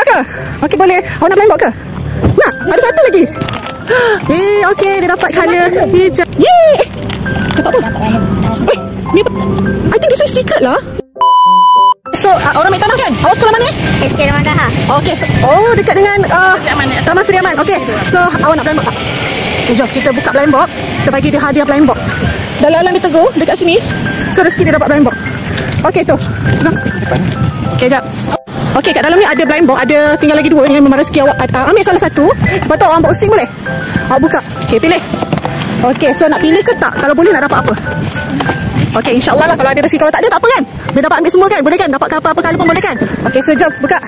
ke? Okey, boleh. Awak nak blind box ke? Nak? Ada satu lagi. Okey, dia dapat color hijau. Yeay! Dapat apa? Ni apa? I think this is secret lah. So, orang ambil tanah kan? Awak sekolah mana? SK Taman Daha. Okey, so, dekat dengan Taman Seri Aman. Okey, so awak nak blind box tak? Okay, jom kita buka blind box. Kita bagi dia hadiah blind box. Dalam dia tegur dekat sini. So, rezeki dia dapat blind box. Okey, tu. Okey, jap. Okey, kat dalam ni ada blind box. Ada tinggal lagi 2 yang memang rezeki awak. Ambil salah satu. Lepas tu awak unboxing boleh? Awak buka. Okey, pilih. Okey, so nak pilih ke tak? Kalau boleh nak dapat apa? Okey, insyaAllah lah. Kalau ada rezeki. Kalau tak ada, tak apa kan? Boleh dapat ambil semua kan? Boleh kan? Dapat apa-apa kali pun boleh kan? Okey, so jom buka.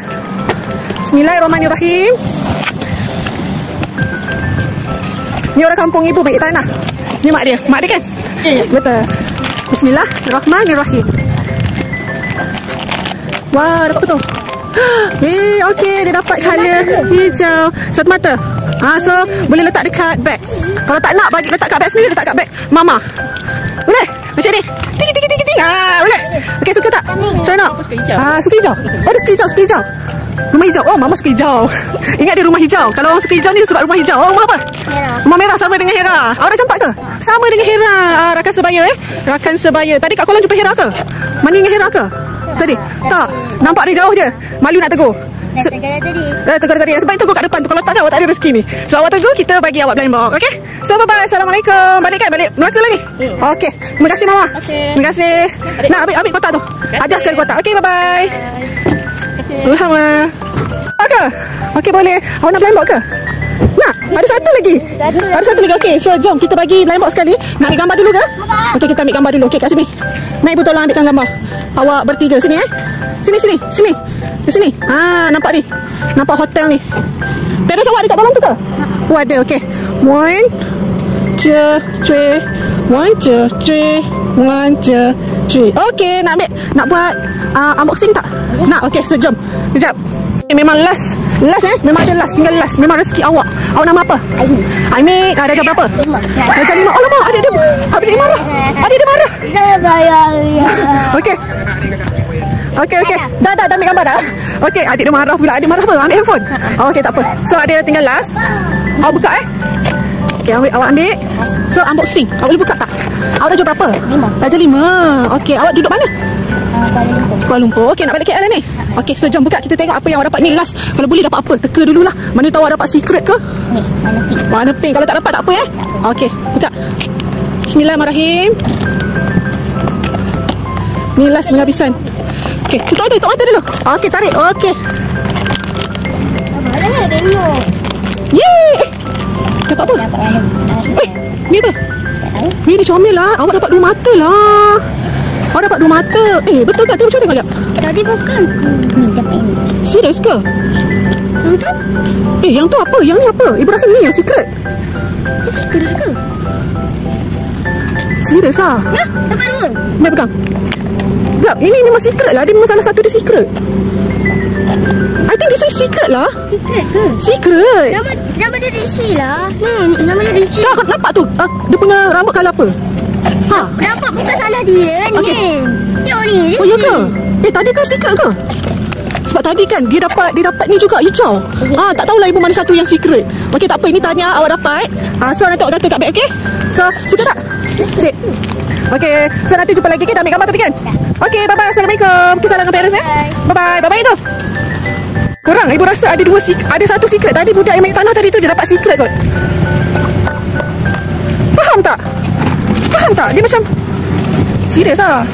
Bismillahirrahmanirrahim. Ni orang kampung ibu baik tanah. Ni mak dia. Mak dia kan? Ya. Betul. Bismillahirrahmanirrahim. Wah, dapat apa tu? Okey, dia dapat color hijau. Satu mata. So boleh letak dekat beg. Kalau tak nak bagi letak kat beg sendiri, letak kat beg mama. Boleh? Macam ni. Ting. Boleh? Okey, suka tak? Macam nak? Suka hijau. Dia suka hijau. Rumah hijau. Mama suka hijau. Ingat dia rumah hijau. Kalau orang suka hijau ni sebab rumah hijau. Rumah apa? Merah. Rumah merah sama dengan Hera. Awak dah campak ke? Sama dengan Hera. Rakan sebaya Rakan sebaya. Tadi kat kolam jumpa Hera ke? Mandi dengan Hera ke? Tadi? Tak. Nampak dia jauh je. Malu nak tegur. Tegur tadi. Sebab tegur kat depan tu. Kalau tak awak tak ada rezeki ni. So awak tegur, kita bagi awak blind box. Okay? So bye bye. Assalamualaikum. Balik kan? Balik Melaka lah ni? Okay. Terima kasih mama. Terima kasih. Nak ambil kotak tu. Ada sekali kotak. Okay, bye bye. Sama. Okay, boleh. Awak nak blind box ke? Nak? Ada satu lagi. Okay, so jom kita bagi blind box sekali. Nak ambil gambar dulu ke? Okay, kita ambil gambar dulu. Okay, kat sini. Naik ibu tolong ambilkan gambar. Awak bertiga sini Sini. Di sini. Nampak ni. Nampak hotel ni. Teras awak dekat dalam tu ke? Ada. Okay. 1, 2, 3. Okay, nak ambil. Nak buat unboxing tak? Nak. Okay, so jom. Sekejap. Memang last memang ada last. Tinggal last. Memang rezeki awak. Awak nama apa? Aimee. Darjah berapa? 5. Darjah 5. Alamak, adik dia marah. Okay. Dah ambil gambar dah. Okay, adik dia marah pula. Adik marah apa? Ambil handphone. Okay, tak apa. So ada tinggal last. Awak buka Okay, awak ambil. So unboxing. Awak boleh buka tak? Awak darjah berapa? 5. Darjah 5. Okay, awak duduk mana? Kuala Lumpur. Okay, nak balik KL ni? Okay, so jom buka. Kita tengok apa yang awak dapat ni last. Kalau boleh dapat apa? Teka dululah. Mana tahu awak dapat secret ke? Warna pink. Kalau tak dapat, tak apa Okay, buka. Bismillahirrahmanirrahim. Ni last penghabisan. Okay, tutup mata dulu. Okay, tarik. Okay. Yeay! Dapat apa? Ni apa? Ni dia comel lah. Awak dapat 2 mata lah. Awak dapat 2 mata. Betul ke? Macam tengok lihat. Tadi bukan. Ni dapat ini. Serius ke? Yang tu? Yang tu apa? Yang ni apa? Ibu rasa ni yang secret. Secret ke? Serius lah. Ya, dapat 2. Mari pegang. Sekejap, ini memang secret lah. Dia memang salah satu dia secret. I think this is secret lah. Secret ke? Secret. Nama dia Rishi lah. Ni, nama dia Rishi. Tak, nampak tu. Dia punya rambut colour apa? Nampak bukan salah dia. Okay. Tengok ni. Oh, ya ke? Tadi tu secret ke? Sebab tadi kan dia dapat ni juga hijau. Tak tahulah ibu mana satu yang secret. Okey, tak apa, ini tanya awak dapat. So nanti awak kata kat beg, okey? So, suka tak? Sip. Okey, so nanti jumpa lagi. Dah ambil gambar tapi kan? Okey, bye bye. Assalamualaikum. Kisah dengan parents Bye bye tu. Korang, ibu rasa ada satu secret. Tadi budak yang main tanah tadi tu dia dapat secret kot. Faham tak? Dia macam serius lah.